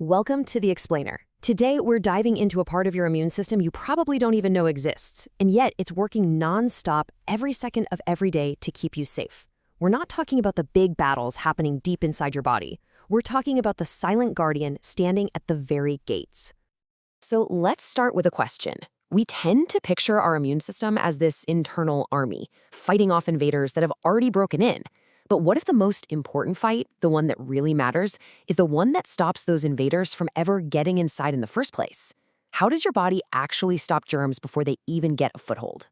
Welcome to The Explainer. Today, we're diving into a part of your immune system you probably don't even know exists, and yet it's working non-stop every second of every day to keep you safe. We're not talking about the big battles happening deep inside your body. We're talking about the silent guardian standing at the very gates. So let's start with a question. We tend to picture our immune system as this internal army, fighting off invaders that have already broken in. But what if the most important fight, the one that really matters, is the one that stops those invaders from ever getting inside in the first place? How does your body actually stop germs before they even get a foothold?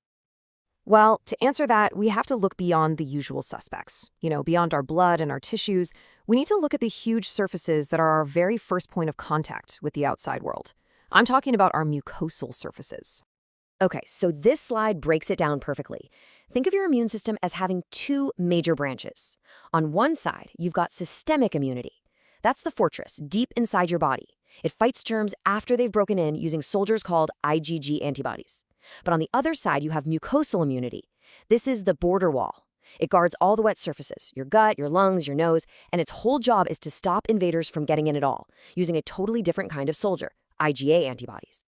Well, to answer that, we have to look beyond the usual suspects. Beyond our blood and our tissues, we need to look at the huge surfaces that are our very first point of contact with the outside world. I'm talking about our mucosal surfaces. Okay, so this slide breaks it down perfectly. Think of your immune system as having two major branches. On one side, you've got systemic immunity. That's the fortress deep inside your body. It fights germs after they've broken in using soldiers called IgG antibodies. But on the other side, you have mucosal immunity. This is the border wall. It guards all the wet surfaces, your gut, your lungs, your nose, and its whole job is to stop invaders from getting in at all, using a totally different kind of soldier, IgA antibodies.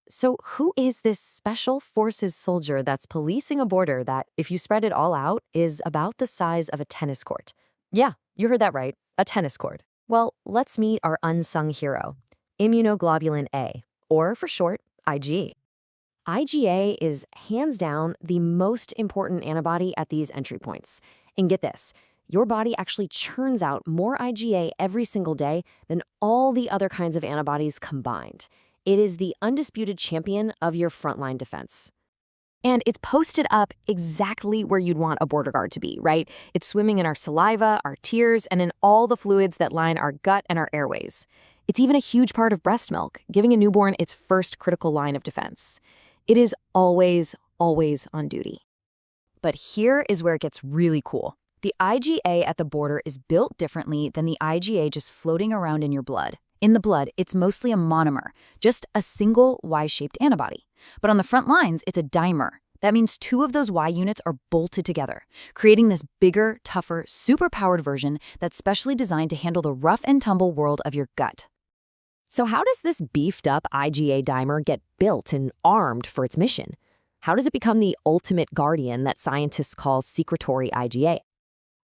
So who is this special forces soldier that's policing a border that, if you spread it all out, is about the size of a tennis court? Yeah, you heard that right, a tennis court. Well, let's meet our unsung hero, immunoglobulin A, or for short, IgA. IgA is hands down the most important antibody at these entry points. And get this, your body actually churns out more IgA every single day than all the other kinds of antibodies combined. It is the undisputed champion of your frontline defense. And it's posted up exactly where you'd want a border guard to be, right? It's swimming in our saliva, our tears, and in all the fluids that line our gut and our airways. It's even a huge part of breast milk, giving a newborn its first critical line of defense. It is always, always on duty. But here is where it gets really cool. The IgA at the border is built differently than the IgA just floating around in your blood. In the blood, it's mostly a monomer, just a single Y-shaped antibody. But on the front lines, it's a dimer. That means two of those Y units are bolted together, creating this bigger, tougher, super-powered version that's specially designed to handle the rough and tumble world of your gut. So how does this beefed-up IgA dimer get built and armed for its mission? How does it become the ultimate guardian that scientists call secretory IgA?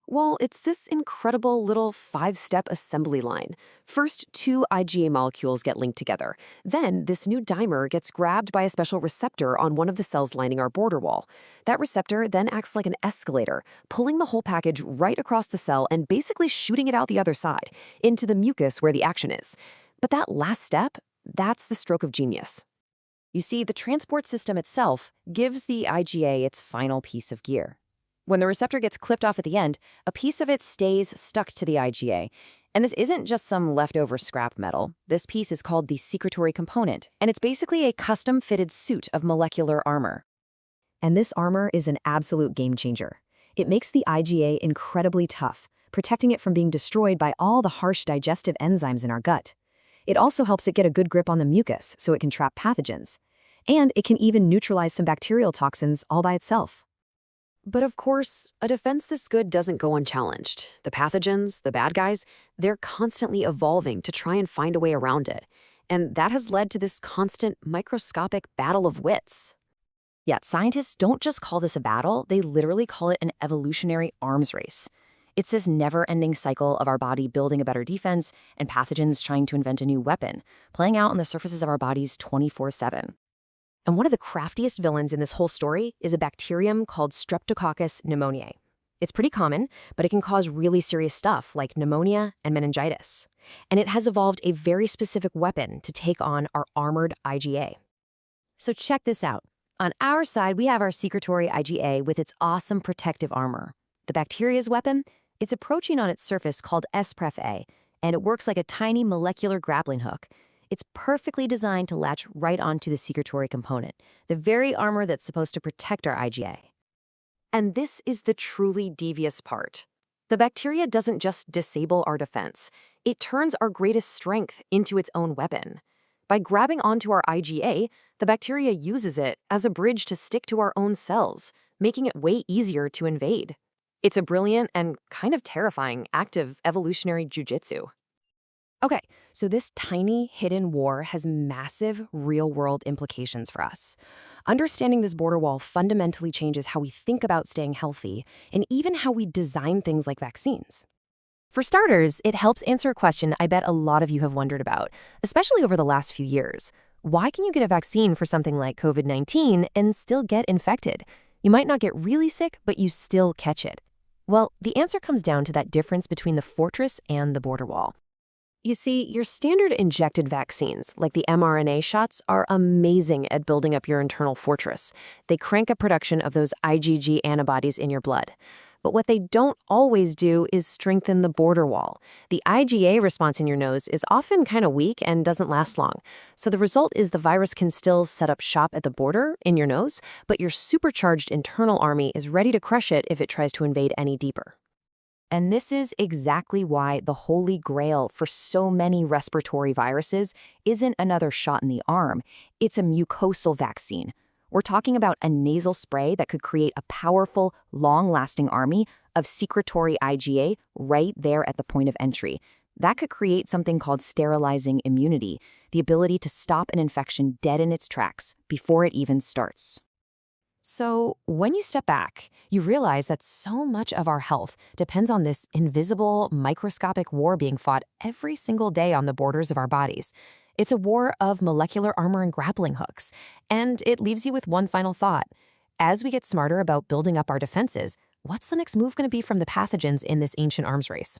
Well, it's this incredible little 5-step assembly line. First, two IgA molecules get linked together. Then, this new dimer gets grabbed by a special receptor on one of the cells lining our border wall. That receptor then acts like an escalator, pulling the whole package right across the cell and basically shooting it out the other side, into the mucus where the action is. But that last step, that's the stroke of genius. You see, the transport system itself gives the IgA its final piece of gear. When the receptor gets clipped off at the end, a piece of it stays stuck to the IgA. And this isn't just some leftover scrap metal. This piece is called the secretory component, and it's basically a custom-fitted suit of molecular armor. And this armor is an absolute game changer. It makes the IgA incredibly tough, protecting it from being destroyed by all the harsh digestive enzymes in our gut. It also helps it get a good grip on the mucus so it can trap pathogens. And it can even neutralize some bacterial toxins all by itself. But of course, a defense this good doesn't go unchallenged. The pathogens, the bad guys, they're constantly evolving to try and find a way around it. And that has led to this constant microscopic battle of wits. Yet scientists don't just call this a battle, they literally call it an evolutionary arms race. It's this never-ending cycle of our body building a better defense and pathogens trying to invent a new weapon, playing out on the surfaces of our bodies 24/7. And one of the craftiest villains in this whole story is a bacterium called Streptococcus pneumoniae. It's pretty common, but it can cause really serious stuff like pneumonia and meningitis. And it has evolved a very specific weapon to take on our armored IgA. So check this out. On our side, we have our secretory IgA with its awesome protective armor. The bacteria's weapon? It's a protein on its surface called SPREF-A, and it works like a tiny molecular grappling hook. It's perfectly designed to latch right onto the secretory component, the very armor that's supposed to protect our IgA. And this is the truly devious part. The bacteria doesn't just disable our defense, it turns our greatest strength into its own weapon. By grabbing onto our IgA, the bacteria uses it as a bridge to stick to our own cells, making it way easier to invade. It's a brilliant and kind of terrifying act of evolutionary jujitsu. Okay, so this tiny hidden war has massive real world implications for us. Understanding this border wall fundamentally changes how we think about staying healthy and even how we design things like vaccines. For starters, it helps answer a question I bet a lot of you have wondered about, especially over the last few years. Why can you get a vaccine for something like COVID-19 and still get infected? You might not get really sick, but you still catch it. Well, the answer comes down to that difference between the fortress and the border wall. You see, your standard injected vaccines, like the mRNA shots, are amazing at building up your internal fortress. They crank up production of those IgG antibodies in your blood. But what they don't always do is strengthen the border wall. The IgA response in your nose is often kind of weak and doesn't last long. So the result is the virus can still set up shop at the border in your nose, but your supercharged internal army is ready to crush it if it tries to invade any deeper. And this is exactly why the holy grail for so many respiratory viruses isn't another shot in the arm. It's a mucosal vaccine. We're talking about a nasal spray that could create a powerful, long-lasting army of secretory IgA right there at the point of entry. That could create something called sterilizing immunity, the ability to stop an infection dead in its tracks before it even starts. So, when you step back, you realize that so much of our health depends on this invisible, microscopic war being fought every single day on the borders of our bodies. It's a war of molecular armor and grappling hooks. And it leaves you with one final thought. As we get smarter about building up our defenses, what's the next move going to be from the pathogens in this ancient arms race?